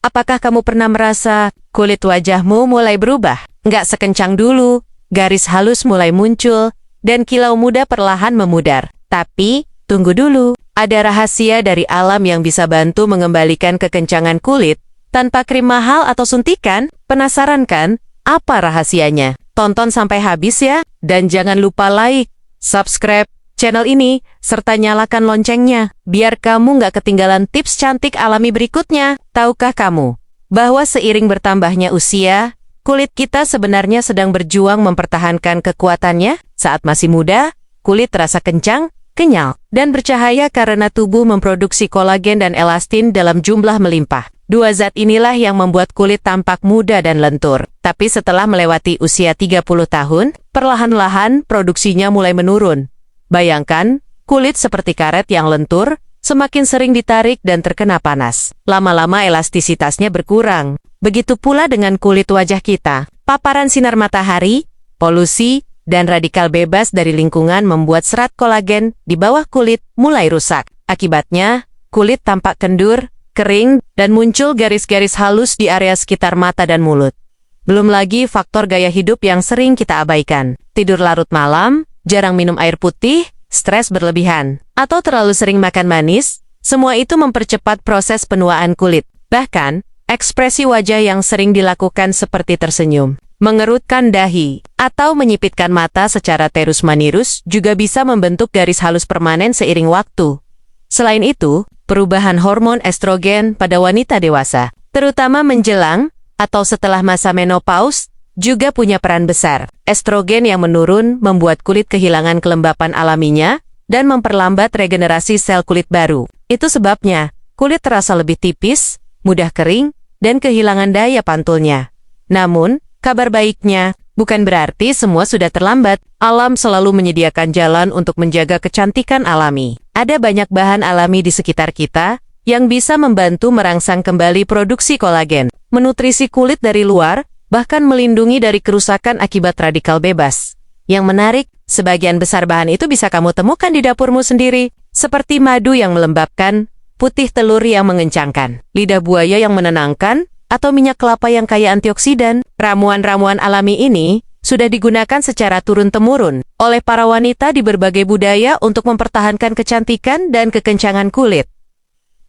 Apakah kamu pernah merasa kulit wajahmu mulai berubah? Nggak sekencang dulu, garis halus mulai muncul, dan kilau muda perlahan memudar. Tapi, tunggu dulu. Ada rahasia dari alam yang bisa bantu mengembalikan kekencangan kulit tanpa krim mahal atau suntikan. Penasaran kan? Apa rahasianya? Tonton sampai habis ya, dan jangan lupa like, subscribe channel ini, serta nyalakan loncengnya, biar kamu nggak ketinggalan tips cantik alami berikutnya. Tahukah kamu bahwa seiring bertambahnya usia, kulit kita sebenarnya sedang berjuang mempertahankan kekuatannya? Saat masih muda, kulit terasa kencang, kenyal, dan bercahaya karena tubuh memproduksi kolagen dan elastin dalam jumlah melimpah. Dua zat inilah yang membuat kulit tampak muda dan lentur. Tapi setelah melewati usia 30 tahun, perlahan-lahan produksinya mulai menurun. Bayangkan, kulit seperti karet yang lentur, semakin sering ditarik dan terkena panas. Lama-lama elastisitasnya berkurang. Begitu pula dengan kulit wajah kita. Paparan sinar matahari, polusi, dan radikal bebas dari lingkungan membuat serat kolagen di bawah kulit mulai rusak. Akibatnya, kulit tampak kendur, kering, dan muncul garis-garis halus di area sekitar mata dan mulut. Belum lagi faktor gaya hidup yang sering kita abaikan. Tidur larut malam, jarang minum air putih, stres berlebihan, atau terlalu sering makan manis, semua itu mempercepat proses penuaan kulit. Bahkan, ekspresi wajah yang sering dilakukan seperti tersenyum, mengerutkan dahi, atau menyipitkan mata secara terus-menerus juga bisa membentuk garis halus permanen seiring waktu. Selain itu, perubahan hormon estrogen pada wanita dewasa, terutama menjelang atau setelah masa menopause, juga punya peran besar. Estrogen yang menurun membuat kulit kehilangan kelembapan alaminya dan memperlambat regenerasi sel kulit baru. Itu sebabnya, kulit terasa lebih tipis, mudah kering, dan kehilangan daya pantulnya. Namun, kabar baiknya, bukan berarti semua sudah terlambat. Alam selalu menyediakan jalan untuk menjaga kecantikan alami. Ada banyak bahan alami di sekitar kita yang bisa membantu merangsang kembali produksi kolagen, menutrisi kulit dari luar, bahkan melindungi dari kerusakan akibat radikal bebas. Yang menarik, sebagian besar bahan itu bisa kamu temukan di dapurmu sendiri, seperti madu yang melembabkan, putih telur yang mengencangkan, lidah buaya yang menenangkan, atau minyak kelapa yang kaya antioksidan. Ramuan-ramuan alami ini sudah digunakan secara turun-temurun oleh para wanita di berbagai budaya untuk mempertahankan kecantikan dan kekencangan kulit.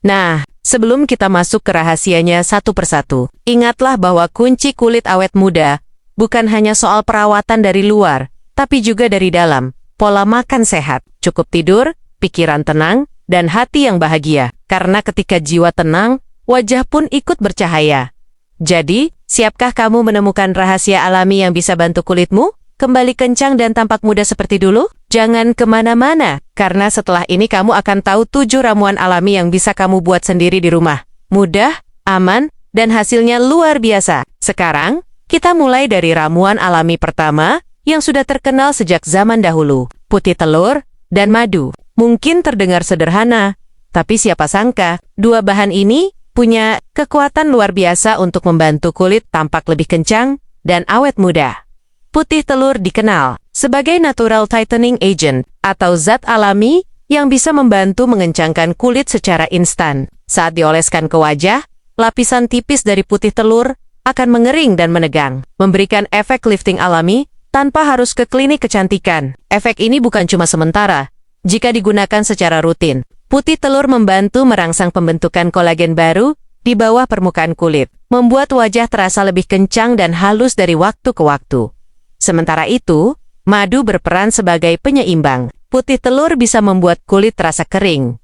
Nah, sebelum kita masuk ke rahasianya satu persatu, ingatlah bahwa kunci kulit awet muda bukan hanya soal perawatan dari luar, tapi juga dari dalam. Pola makan sehat, cukup tidur, pikiran tenang, dan hati yang bahagia. Karena ketika jiwa tenang, wajah pun ikut bercahaya. Jadi, siapkah kamu menemukan rahasia alami yang bisa bantu kulitmu kembali kencang dan tampak muda seperti dulu? Jangan kemana-mana, karena setelah ini kamu akan tahu 7 ramuan alami yang bisa kamu buat sendiri di rumah. Mudah, aman, dan hasilnya luar biasa. Sekarang, kita mulai dari ramuan alami pertama yang sudah terkenal sejak zaman dahulu, putih telur dan madu. Mungkin terdengar sederhana, tapi siapa sangka, dua bahan ini punya kekuatan luar biasa untuk membantu kulit tampak lebih kencang dan awet muda. Putih telur dikenal sebagai natural tightening agent atau zat alami yang bisa membantu mengencangkan kulit secara instan. Saat dioleskan ke wajah, lapisan tipis dari putih telur akan mengering dan menegang, memberikan efek lifting alami tanpa harus ke klinik kecantikan. Efek ini bukan cuma sementara. Jika digunakan secara rutin, putih telur membantu merangsang pembentukan kolagen baru di bawah permukaan kulit, membuat wajah terasa lebih kencang dan halus dari waktu ke waktu. Sementara itu, madu berperan sebagai penyeimbang. Putih telur bisa membuat kulit terasa kering,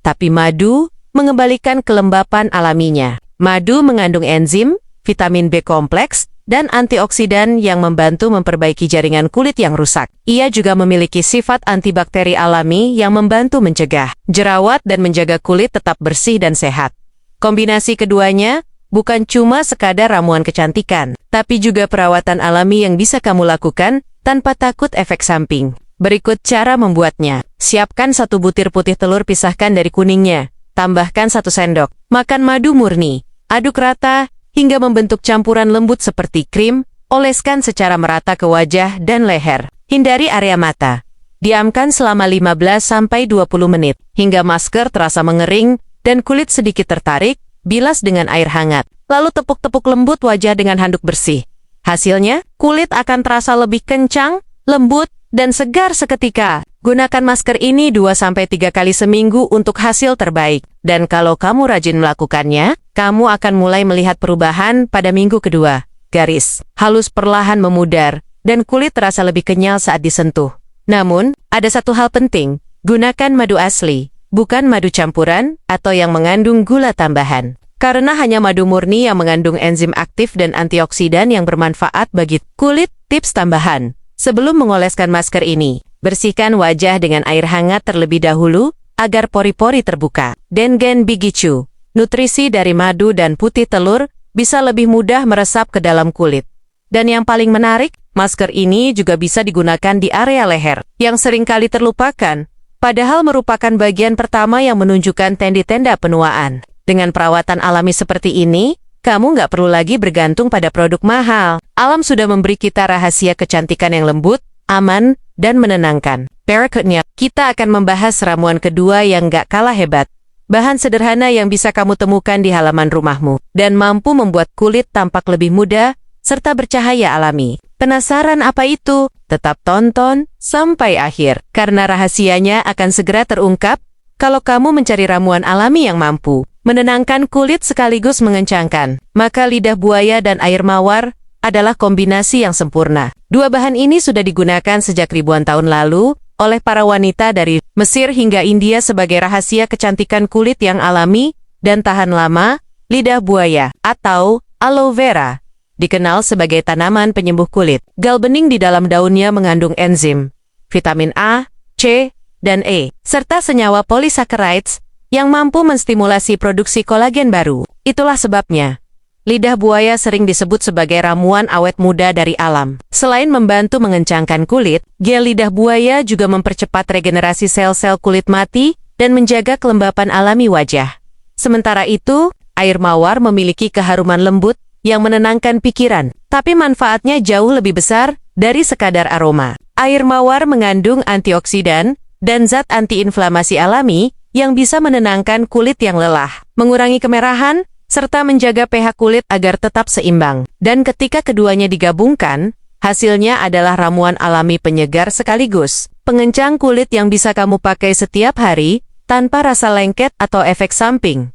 tapi madu mengembalikan kelembapan alaminya. Madu mengandung enzim, vitamin B kompleks, dan antioksidan yang membantu memperbaiki jaringan kulit yang rusak. Ia juga memiliki sifat antibakteri alami yang membantu mencegah jerawat dan menjaga kulit tetap bersih dan sehat. Kombinasi keduanya bukan cuma sekadar ramuan kecantikan, tapi juga perawatan alami yang bisa kamu lakukan tanpa takut efek samping. Berikut cara membuatnya. Siapkan 1 butir putih telur, pisahkan dari kuningnya. Tambahkan 1 sendok. Makan madu murni. Aduk rata hingga membentuk campuran lembut seperti krim. Oleskan secara merata ke wajah dan leher. Hindari area mata. Diamkan selama 15-20 menit hingga masker terasa mengering dan kulit sedikit tertarik. Bilas dengan air hangat. lalu tepuk-tepuk lembut wajah dengan handuk bersih. Hasilnya, kulit akan terasa lebih kencang, lembut, dan segar seketika. Gunakan masker ini 2-3 kali seminggu untuk hasil terbaik. Dan kalau kamu rajin melakukannya, kamu akan mulai melihat perubahan pada minggu kedua. Garis halus perlahan memudar, dan kulit terasa lebih kenyal saat disentuh. Namun, ada satu hal penting. Gunakan madu asli, bukan madu campuran atau yang mengandung gula tambahan. Karena hanya madu murni yang mengandung enzim aktif dan antioksidan yang bermanfaat bagi kulit. Tips tambahan. Sebelum mengoleskan masker ini, bersihkan wajah dengan air hangat terlebih dahulu agar pori-pori terbuka. Dengen Bigichu, nutrisi dari madu dan putih telur bisa lebih mudah meresap ke dalam kulit. Dan yang paling menarik, masker ini juga bisa digunakan di area leher, yang seringkali terlupakan, padahal merupakan bagian pertama yang menunjukkan tanda-tanda penuaan. Dengan perawatan alami seperti ini, kamu nggak perlu lagi bergantung pada produk mahal. Alam sudah memberi kita rahasia kecantikan yang lembut, aman, dan menenangkan. Berikutnya, kita akan membahas ramuan kedua yang nggak kalah hebat. Bahan sederhana yang bisa kamu temukan di halaman rumahmu, dan mampu membuat kulit tampak lebih muda, serta bercahaya alami. Penasaran apa itu? Tetap tonton sampai akhir, karena rahasianya akan segera terungkap kalau kamu mencari ramuan alami yang mampu menenangkan kulit sekaligus mengencangkan. Maka lidah buaya dan air mawar adalah kombinasi yang sempurna. Dua bahan ini sudah digunakan sejak ribuan tahun lalu oleh para wanita dari Mesir hingga India sebagai rahasia kecantikan kulit yang alami dan tahan lama. Lidah buaya atau aloe vera dikenal sebagai tanaman penyembuh kulit. Galbening di dalam daunnya mengandung enzim, vitamin A, C, dan E, serta senyawa polysaccharides yang mampu menstimulasi produksi kolagen baru. Itulah sebabnya lidah buaya sering disebut sebagai ramuan awet muda dari alam. Selain membantu mengencangkan kulit, gel lidah buaya juga mempercepat regenerasi sel-sel kulit mati dan menjaga kelembapan alami wajah. Sementara itu, air mawar memiliki keharuman lembut yang menenangkan pikiran, tapi manfaatnya jauh lebih besar dari sekadar aroma. Air mawar mengandung antioksidan dan zat antiinflamasi alami yang bisa menenangkan kulit yang lelah, mengurangi kemerahan, serta menjaga pH kulit agar tetap seimbang. Dan ketika keduanya digabungkan, hasilnya adalah ramuan alami penyegar sekaligus pengencang kulit yang bisa kamu pakai setiap hari tanpa rasa lengket atau efek samping.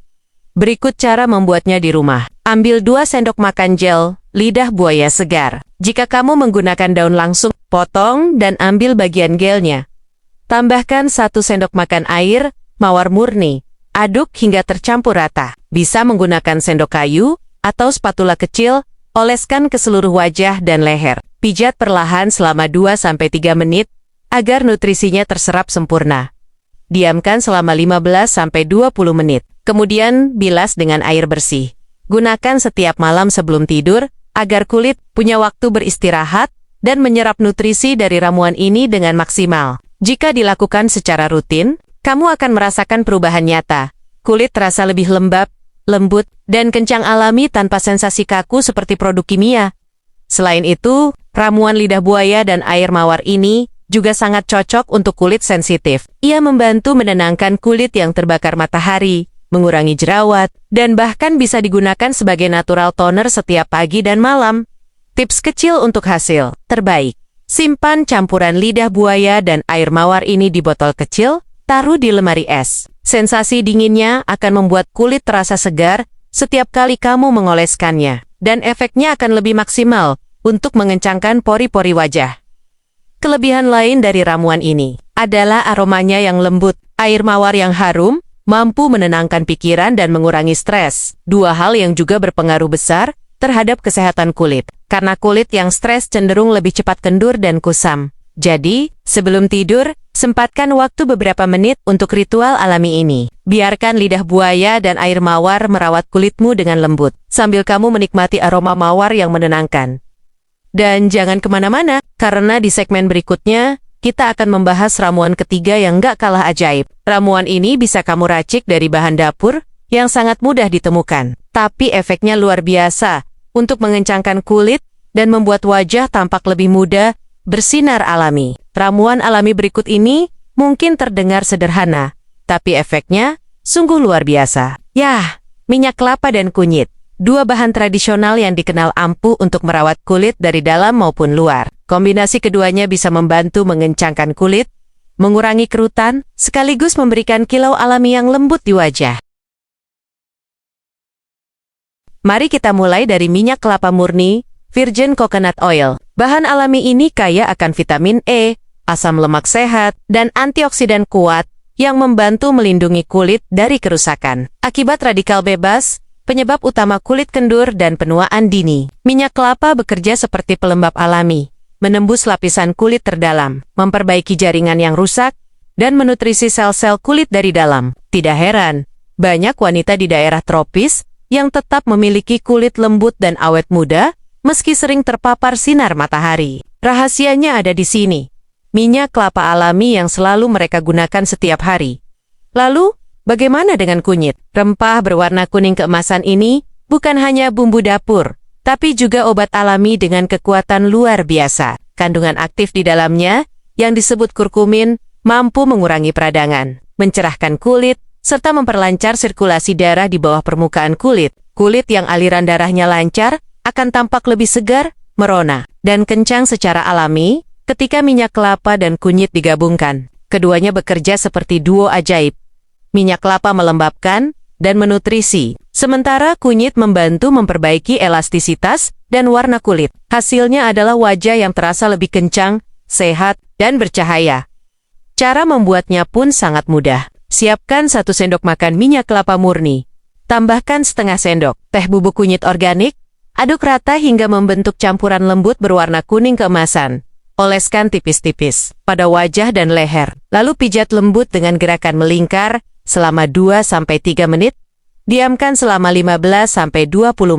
Berikut cara membuatnya di rumah. Ambil 2 sendok makan gel lidah buaya segar. Jika kamu menggunakan daun langsung, potong dan ambil bagian gelnya. Tambahkan 1 sendok makan air mawar murni. Aduk hingga tercampur rata. Bisa menggunakan sendok kayu atau spatula kecil, oleskan ke seluruh wajah dan leher. Pijat perlahan selama 2-3 menit agar nutrisinya terserap sempurna. Diamkan selama 15-20 menit. Kemudian bilas dengan air bersih. Gunakan setiap malam sebelum tidur agar kulit punya waktu beristirahat dan menyerap nutrisi dari ramuan ini dengan maksimal. Jika dilakukan secara rutin, kamu akan merasakan perubahan nyata. Kulit terasa lebih lembab, lembut, dan kencang alami tanpa sensasi kaku seperti produk kimia. Selain itu, ramuan lidah buaya dan air mawar ini juga sangat cocok untuk kulit sensitif. Ia membantu menenangkan kulit yang terbakar matahari, mengurangi jerawat, dan bahkan bisa digunakan sebagai natural toner setiap pagi dan malam. Tips kecil untuk hasil terbaik. Simpan campuran lidah buaya dan air mawar ini di botol kecil, taruh di lemari es. Sensasi dinginnya akan membuat kulit terasa segar setiap kali kamu mengoleskannya, dan efeknya akan lebih maksimal untuk mengencangkan pori-pori wajah. Kelebihan lain dari ramuan ini adalah aromanya yang lembut. Air mawar yang harum mampu menenangkan pikiran dan mengurangi stres. Dua hal yang juga berpengaruh besar terhadap kesehatan kulit. Karena kulit yang stres cenderung lebih cepat kendur dan kusam. Jadi, sebelum tidur, sempatkan waktu beberapa menit untuk ritual alami ini. Biarkan lidah buaya dan air mawar merawat kulitmu dengan lembut, sambil kamu menikmati aroma mawar yang menenangkan. Dan jangan kemana-mana, karena di segmen berikutnya, kita akan membahas ramuan ketiga yang gak kalah ajaib. Ramuan ini bisa kamu racik dari bahan dapur yang sangat mudah ditemukan. Tapi efeknya luar biasa untuk mengencangkan kulit dan membuat wajah tampak lebih muda, bersinar alami. Ramuan alami berikut ini mungkin terdengar sederhana, tapi efeknya sungguh luar biasa. Yah, minyak kelapa dan kunyit. dua bahan tradisional yang dikenal ampuh untuk merawat kulit dari dalam maupun luar. Kombinasi keduanya bisa membantu mengencangkan kulit, mengurangi kerutan, sekaligus memberikan kilau alami yang lembut di wajah. Mari kita mulai dari minyak kelapa murni, virgin coconut oil. Bahan alami ini kaya akan vitamin E, asam lemak sehat, dan antioksidan kuat yang membantu melindungi kulit dari kerusakan. Akibat radikal bebas, penyebab utama kulit kendur dan penuaan dini. Minyak kelapa bekerja seperti pelembab alami, menembus lapisan kulit terdalam, memperbaiki jaringan yang rusak, dan menutrisi sel-sel kulit dari dalam. Tidak heran, banyak wanita di daerah tropis yang tetap memiliki kulit lembut dan awet muda, meski sering terpapar sinar matahari. Rahasianya ada di sini. Minyak kelapa alami yang selalu mereka gunakan setiap hari. Lalu, bagaimana dengan kunyit? Rempah berwarna kuning keemasan ini bukan hanya bumbu dapur, tapi juga obat alami dengan kekuatan luar biasa. Kandungan aktif di dalamnya, yang disebut kurkumin, mampu mengurangi peradangan, mencerahkan kulit, serta memperlancar sirkulasi darah di bawah permukaan kulit. Kulit yang aliran darahnya lancar akan tampak lebih segar, merona, dan kencang secara alami ketika minyak kelapa dan kunyit digabungkan. Keduanya bekerja seperti duo ajaib. Minyak kelapa melembabkan dan menutrisi, sementara kunyit membantu memperbaiki elastisitas dan warna kulit. Hasilnya adalah wajah yang terasa lebih kencang, sehat, dan bercahaya. Cara membuatnya pun sangat mudah. Siapkan 1 sendok makan minyak kelapa murni. Tambahkan setengah sendok teh bubuk kunyit organik. Aduk rata hingga membentuk campuran lembut berwarna kuning keemasan. Oleskan tipis-tipis pada wajah dan leher. Lalu pijat lembut dengan gerakan melingkar selama 2-3 menit. Diamkan selama 15-20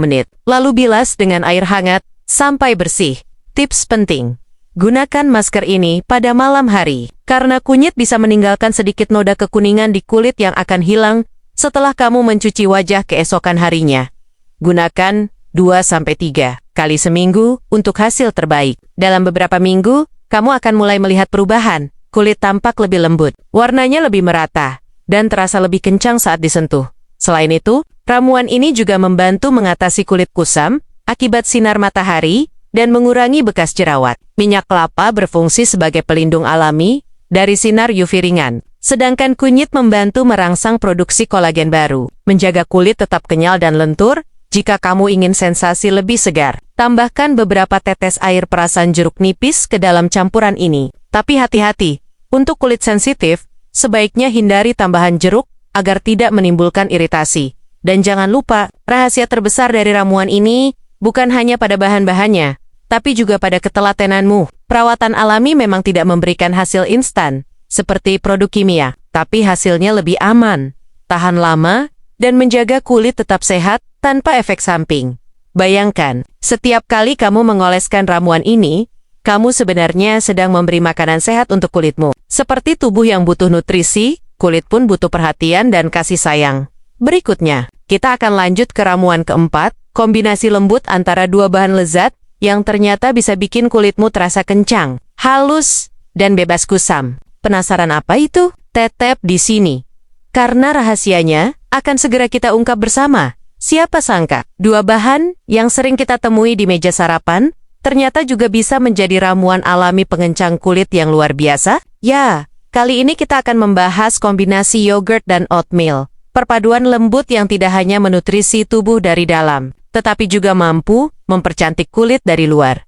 menit. Lalu bilas dengan air hangat sampai bersih. Tips penting. Gunakan masker ini pada malam hari. Karena kunyit bisa meninggalkan sedikit noda kekuningan di kulit yang akan hilang setelah kamu mencuci wajah keesokan harinya. Gunakan 2-3 kali seminggu untuk hasil terbaik. Dalam beberapa minggu, kamu akan mulai melihat perubahan. Kulit tampak lebih lembut, warnanya lebih merata, dan terasa lebih kencang saat disentuh. Selain itu, ramuan ini juga membantu mengatasi kulit kusam akibat sinar matahari dan mengurangi bekas jerawat. Minyak kelapa berfungsi sebagai pelindung alami dari sinar UV ringan, sedangkan kunyit membantu merangsang produksi kolagen baru, menjaga kulit tetap kenyal dan lentur. Jika kamu ingin sensasi lebih segar, tambahkan beberapa tetes air perasan jeruk nipis ke dalam campuran ini. Tapi hati-hati, untuk kulit sensitif, sebaiknya hindari tambahan jeruk agar tidak menimbulkan iritasi. Dan jangan lupa, rahasia terbesar dari ramuan ini bukan hanya pada bahan-bahannya, tapi juga pada ketelatenanmu. Perawatan alami memang tidak memberikan hasil instan, seperti produk kimia, tapi hasilnya lebih aman, tahan lama, dan menjaga kulit tetap sehat tanpa efek samping. Bayangkan, setiap kali kamu mengoleskan ramuan ini, kamu sebenarnya sedang memberi makanan sehat untuk kulitmu. Seperti tubuh yang butuh nutrisi, kulit pun butuh perhatian dan kasih sayang. Berikutnya, kita akan lanjut ke ramuan keempat, kombinasi lembut antara dua bahan lezat yang ternyata bisa bikin kulitmu terasa kencang, halus, dan bebas kusam. Penasaran apa itu? Tetap di sini. Karena rahasianya akan segera kita ungkap bersama. Siapa sangka, dua bahan yang sering kita temui di meja sarapan, ternyata juga bisa menjadi ramuan alami pengencang kulit yang luar biasa? Ya, kali ini kita akan membahas kombinasi yogurt dan oatmeal. Perpaduan lembut yang tidak hanya menutrisi tubuh dari dalam, tetapi juga mampu mempercantik kulit dari luar.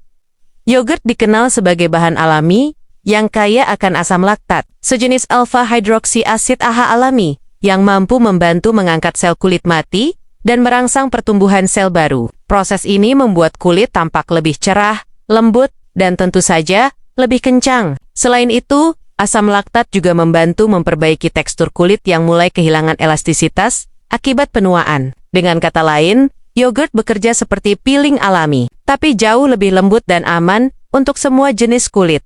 Yogurt dikenal sebagai bahan alami yang kaya akan asam laktat, sejenis alpha-hydroxy-asid AHA alami, yang mampu membantu mengangkat sel kulit mati dan merangsang pertumbuhan sel baru. Proses ini membuat kulit tampak lebih cerah, lembut, dan tentu saja lebih kencang. Selain itu, asam laktat juga membantu memperbaiki tekstur kulit yang mulai kehilangan elastisitas akibat penuaan. Dengan kata lain, yogurt bekerja seperti peeling alami, tapi jauh lebih lembut dan aman untuk semua jenis kulit.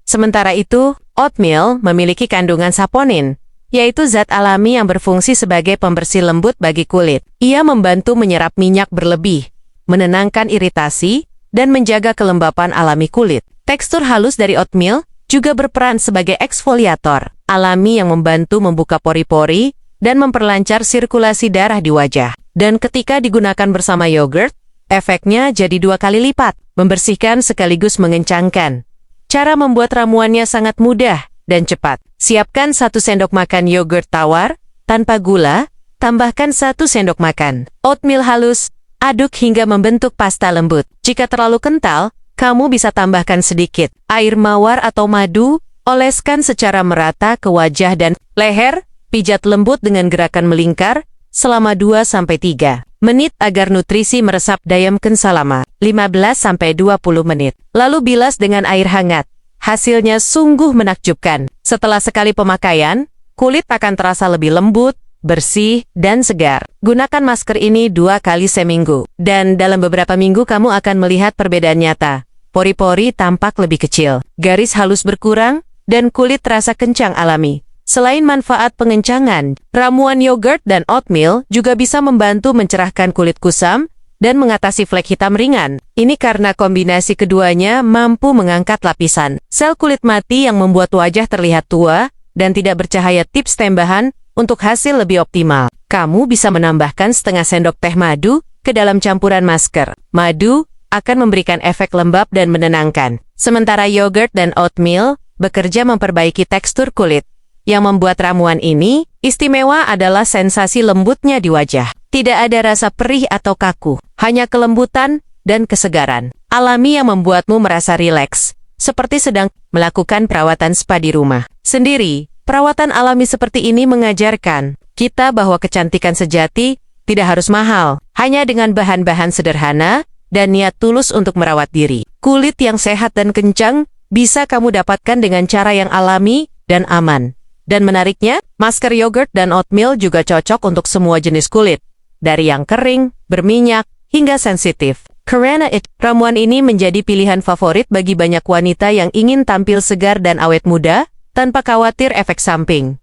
Sementara itu, oatmeal memiliki kandungan saponin, yaitu zat alami yang berfungsi sebagai pembersih lembut bagi kulit. Ia membantu menyerap minyak berlebih, menenangkan iritasi, dan menjaga kelembapan alami kulit. Tekstur halus dari oatmeal juga berperan sebagai eksfoliator alami yang membantu membuka pori-pori dan memperlancar sirkulasi darah di wajah. Dan ketika digunakan bersama yogurt, efeknya jadi 2 kali lipat, membersihkan sekaligus mengencangkan. Cara membuat ramuannya sangat mudah dan cepat. Siapkan 1 sendok makan yogurt tawar, tanpa gula, tambahkan 1 sendok makan oatmeal halus, aduk hingga membentuk pasta lembut. Jika terlalu kental, kamu bisa tambahkan sedikit air mawar atau madu, oleskan secara merata ke wajah dan leher, pijat lembut dengan gerakan melingkar selama 2-3 menit agar nutrisi meresap dayamkan selama 15-20 menit. Lalu bilas dengan air hangat. Hasilnya sungguh menakjubkan. Setelah sekali pemakaian, kulit akan terasa lebih lembut, bersih, dan segar. Gunakan masker ini 2 kali seminggu. Dan dalam beberapa minggu kamu akan melihat perbedaan nyata. Pori-pori tampak lebih kecil, garis halus berkurang, dan kulit terasa kencang alami. Selain manfaat pengencangan, ramuan yogurt dan oatmeal juga bisa membantu mencerahkan kulit kusam dan mengatasi flek hitam ringan. Ini karena kombinasi keduanya mampu mengangkat lapisan sel kulit mati yang membuat wajah terlihat tua dan tidak bercahaya. Tips tambahan untuk hasil lebih optimal. Kamu bisa menambahkan setengah sendok teh madu ke dalam campuran masker. Madu akan memberikan efek lembab dan menenangkan. Sementara yogurt dan oatmeal bekerja memperbaiki tekstur kulit. Yang membuat ramuan ini istimewa adalah sensasi lembutnya di wajah. Tidak ada rasa perih atau kaku, hanya kelembutan dan kesegaran alami yang membuatmu merasa rileks, seperti sedang melakukan perawatan spa di rumah sendiri. Perawatan alami seperti ini mengajarkan kita bahwa kecantikan sejati tidak harus mahal, hanya dengan bahan-bahan sederhana dan niat tulus untuk merawat diri. Kulit yang sehat dan kencang bisa kamu dapatkan dengan cara yang alami dan aman. Dan menariknya, masker yogurt dan oatmeal juga cocok untuk semua jenis kulit, dari yang kering, berminyak, hingga sensitif. Karena ramuan ini menjadi pilihan favorit bagi banyak wanita yang ingin tampil segar dan awet muda, tanpa khawatir efek samping.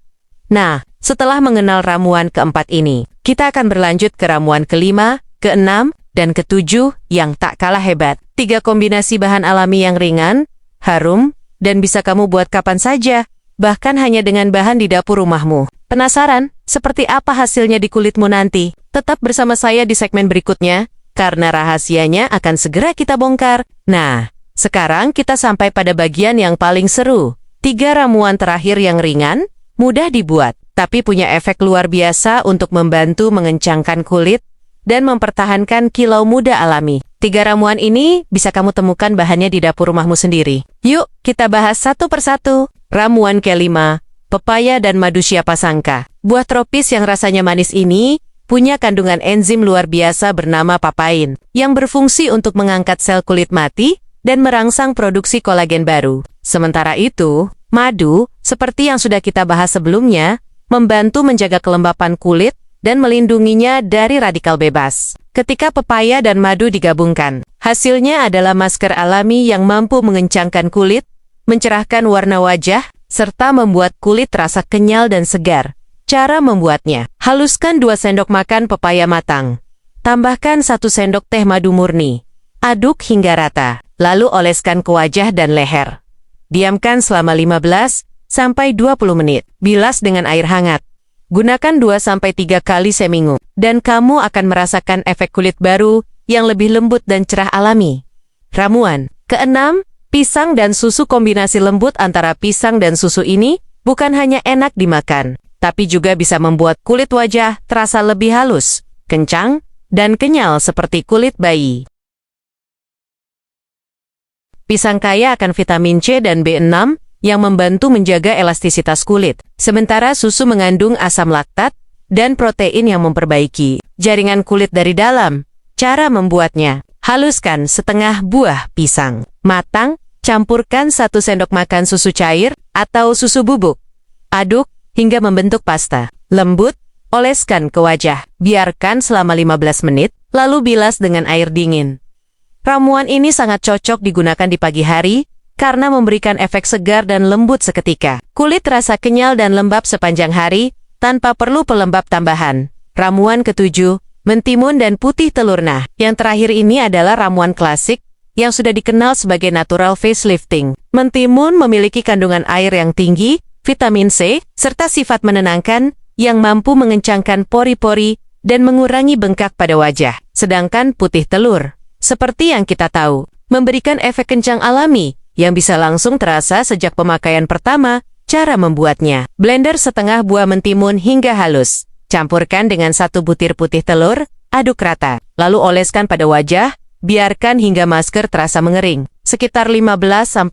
Nah, setelah mengenal ramuan keempat ini, kita akan berlanjut ke ramuan kelima, keenam, dan ketujuh yang tak kalah hebat. 3 kombinasi bahan alami yang ringan, harum, dan bisa kamu buat kapan saja, bahkan hanya dengan bahan di dapur rumahmu. Penasaran seperti apa hasilnya di kulitmu nanti? Tetap bersama saya di segmen berikutnya, karena rahasianya akan segera kita bongkar. Nah, sekarang kita sampai pada bagian yang paling seru. 3 ramuan terakhir yang ringan, mudah dibuat, tapi punya efek luar biasa untuk membantu mengencangkan kulit dan mempertahankan kilau muda alami. 3 ramuan ini bisa kamu temukan bahannya di dapur rumahmu sendiri. Yuk, kita bahas satu persatu. Ramuan kelima, pepaya dan madu siapa sangka. Buah tropis yang rasanya manis ini punya kandungan enzim luar biasa bernama papain, yang berfungsi untuk mengangkat sel kulit mati dan merangsang produksi kolagen baru. Sementara itu, madu, seperti yang sudah kita bahas sebelumnya, membantu menjaga kelembapan kulit dan melindunginya dari radikal bebas. Ketika pepaya dan madu digabungkan, hasilnya adalah masker alami yang mampu mengencangkan kulit, mencerahkan warna wajah, serta membuat kulit terasa kenyal dan segar. Cara membuatnya: haluskan 2 sendok makan pepaya matang. Tambahkan 1 sendok teh madu murni. Aduk hingga rata, lalu oleskan ke wajah dan leher. Diamkan selama 15-20 menit. Bilas dengan air hangat. Gunakan 2-3 kali seminggu, dan kamu akan merasakan efek kulit baru yang lebih lembut dan cerah alami. Ramuan keenam, pisang dan susu. Kombinasi lembut antara pisang dan susu ini bukan hanya enak dimakan, tapi juga bisa membuat kulit wajah terasa lebih halus, kencang, dan kenyal seperti kulit bayi. Pisang kaya akan vitamin C dan B6 yang membantu menjaga elastisitas kulit, sementara susu mengandung asam laktat dan protein yang memperbaiki jaringan kulit dari dalam. Cara membuatnya: haluskan setengah buah pisang matang, campurkan 1 sendok makan susu cair atau susu bubuk. Aduk hingga membentuk pasta lembut, oleskan ke wajah. Biarkan selama 15 menit, lalu bilas dengan air dingin. Ramuan ini sangat cocok digunakan di pagi hari karena memberikan efek segar dan lembut seketika. Kulit terasa kenyal dan lembab sepanjang hari tanpa perlu pelembab tambahan. Ramuan ketujuh, mentimun dan putih telur. Nah, yang terakhir ini adalah ramuan klasik yang sudah dikenal sebagai natural facelifting. Mentimun memiliki kandungan air yang tinggi, vitamin C, serta sifat menenangkan yang mampu mengencangkan pori-pori dan mengurangi bengkak pada wajah. Sedangkan putih telur, seperti yang kita tahu, memberikan efek kencang alami yang bisa langsung terasa sejak pemakaian pertama. Cara membuatnya: blender setengah buah mentimun hingga halus. Campurkan dengan 1 butir putih telur, aduk rata. Lalu oleskan pada wajah, biarkan hingga masker terasa mengering. Sekitar 15-20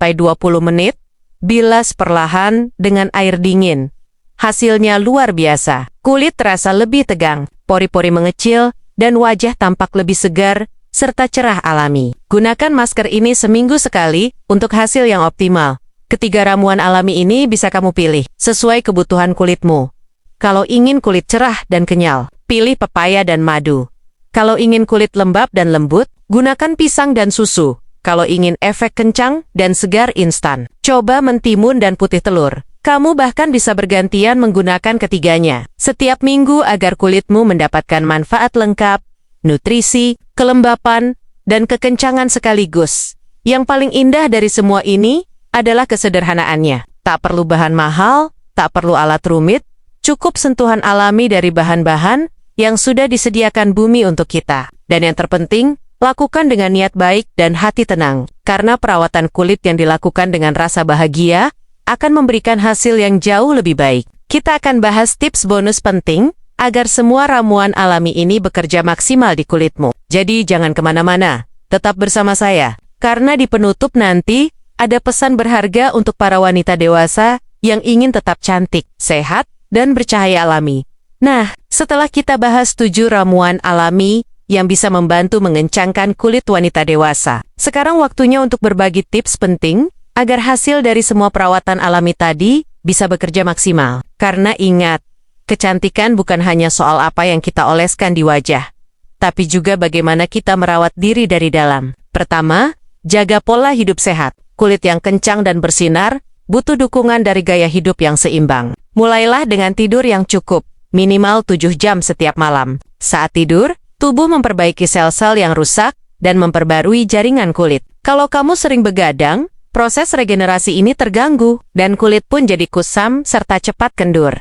menit, bilas perlahan dengan air dingin. Hasilnya luar biasa. Kulit terasa lebih tegang, pori-pori mengecil, dan wajah tampak lebih segar, serta cerah alami. Gunakan masker ini seminggu sekali untuk hasil yang optimal. Ketiga ramuan alami ini bisa kamu pilih sesuai kebutuhan kulitmu. Kalau ingin kulit cerah dan kenyal, pilih pepaya dan madu. Kalau ingin kulit lembab dan lembut, gunakan pisang dan susu. Kalau ingin efek kencang dan segar instan, coba mentimun dan putih telur. Kamu bahkan bisa bergantian menggunakan ketiganya setiap minggu agar kulitmu mendapatkan manfaat lengkap, nutrisi, kelembapan, dan kekencangan sekaligus. Yang paling indah dari semua ini adalah kesederhanaannya. Tak perlu bahan mahal, tak perlu alat rumit, cukup sentuhan alami dari bahan-bahan yang sudah disediakan bumi untuk kita. Dan yang terpenting, lakukan dengan niat baik dan hati tenang. Karena perawatan kulit yang dilakukan dengan rasa bahagia akan memberikan hasil yang jauh lebih baik. Kita akan bahas tips bonus penting agar semua ramuan alami ini bekerja maksimal di kulitmu. Jadi jangan kemana-mana, tetap bersama saya. Karena di penutup nanti, ada pesan berharga untuk para wanita dewasa yang ingin tetap cantik, sehat, dan bercahaya alami. Nah, setelah kita bahas 7 ramuan alami yang bisa membantu mengencangkan kulit wanita dewasa, sekarang waktunya untuk berbagi tips penting agar hasil dari semua perawatan alami tadi bisa bekerja maksimal. Karena ingat, kecantikan bukan hanya soal apa yang kita oleskan di wajah, tapi juga bagaimana kita merawat diri dari dalam. Pertama, jaga pola hidup sehat. Kulit yang kencang dan bersinar butuh dukungan dari gaya hidup yang seimbang. Mulailah dengan tidur yang cukup, minimal 7 jam setiap malam. Saat tidur, tubuh memperbaiki sel-sel yang rusak dan memperbarui jaringan kulit. Kalau kamu sering begadang, proses regenerasi ini terganggu, dan kulit pun jadi kusam serta cepat kendur.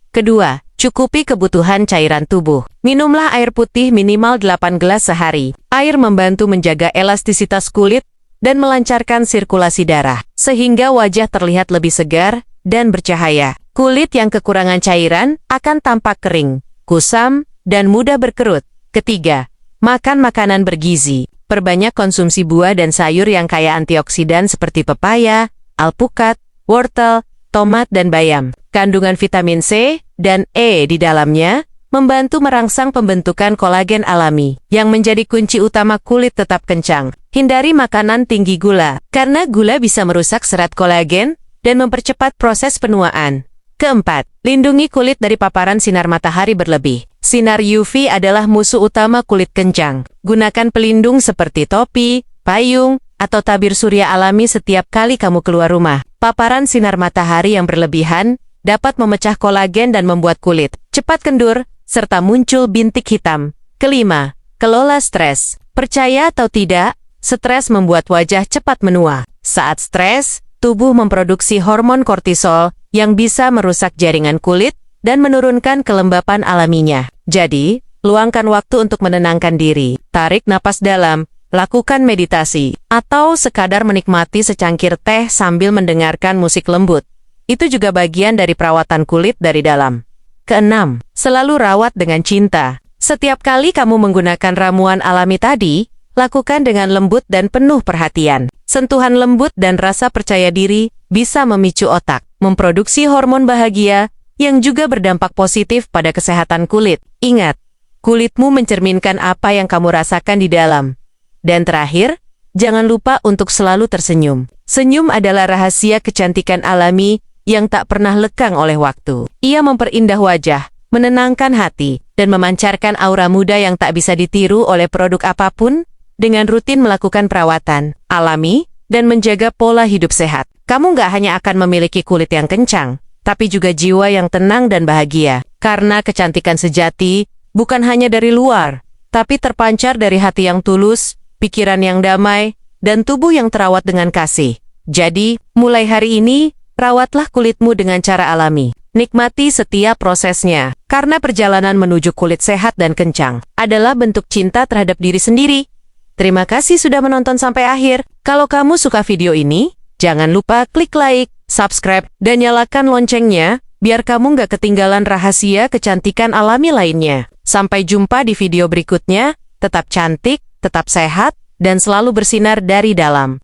Kedua, cukupi kebutuhan cairan tubuh. Minumlah air putih minimal 8 gelas sehari. Air membantu menjaga elastisitas kulit dan melancarkan sirkulasi darah, sehingga wajah terlihat lebih segar dan bercahaya. Kulit yang kekurangan cairan akan tampak kering, kusam, dan mudah berkerut. Ketiga, makan makanan bergizi. Perbanyak konsumsi buah dan sayur yang kaya antioksidan seperti pepaya, alpukat, wortel, tomat, dan bayam. Kandungan vitamin C dan E di dalamnya membantu merangsang pembentukan kolagen alami, yang menjadi kunci utama kulit tetap kencang. Hindari makanan tinggi gula, karena gula bisa merusak serat kolagen dan mempercepat proses penuaan. Keempat, lindungi kulit dari paparan sinar matahari berlebih. Sinar UV adalah musuh utama kulit kencang. Gunakan pelindung seperti topi, payung, atau tabir surya alami setiap kali kamu keluar rumah. Paparan sinar matahari yang berlebihan dapat memecah kolagen dan membuat kulit cepat kendur, serta muncul bintik hitam. Kelima, kelola stres. Percaya atau tidak, stres membuat wajah cepat menua. Saat stres, tubuh memproduksi hormon kortisol yang bisa merusak jaringan kulit dan menurunkan kelembapan alaminya. Jadi, luangkan waktu untuk menenangkan diri. Tarik napas dalam, lakukan meditasi, atau sekadar menikmati secangkir teh sambil mendengarkan musik lembut. Itu juga bagian dari perawatan kulit dari dalam. Keenam, selalu rawat dengan cinta. Setiap kali kamu menggunakan ramuan alami tadi, lakukan dengan lembut dan penuh perhatian. Sentuhan lembut dan rasa percaya diri bisa memicu otak, memproduksi hormon bahagia yang juga berdampak positif pada kesehatan kulit. Ingat, kulitmu mencerminkan apa yang kamu rasakan di dalam. Dan terakhir, jangan lupa untuk selalu tersenyum. Senyum adalah rahasia kecantikan alami yang tak pernah lekang oleh waktu. Ia memperindah wajah, menenangkan hati, dan memancarkan aura muda yang tak bisa ditiru oleh produk apapun. Dengan rutin melakukan perawatan alami dan menjaga pola hidup sehat, kamu nggak hanya akan memiliki kulit yang kencang, tapi juga jiwa yang tenang dan bahagia. Karena kecantikan sejati bukan hanya dari luar, tapi terpancar dari hati yang tulus, pikiran yang damai, dan tubuh yang terawat dengan kasih. Jadi, mulai hari ini, rawatlah kulitmu dengan cara alami. Nikmati setiap prosesnya, karena perjalanan menuju kulit sehat dan kencang adalah bentuk cinta terhadap diri sendiri. Terima kasih sudah menonton sampai akhir. Kalau kamu suka video ini, jangan lupa klik like, subscribe, dan nyalakan loncengnya, biar kamu nggak ketinggalan rahasia kecantikan alami lainnya. Sampai jumpa di video berikutnya, tetap cantik, tetap sehat, dan selalu bersinar dari dalam.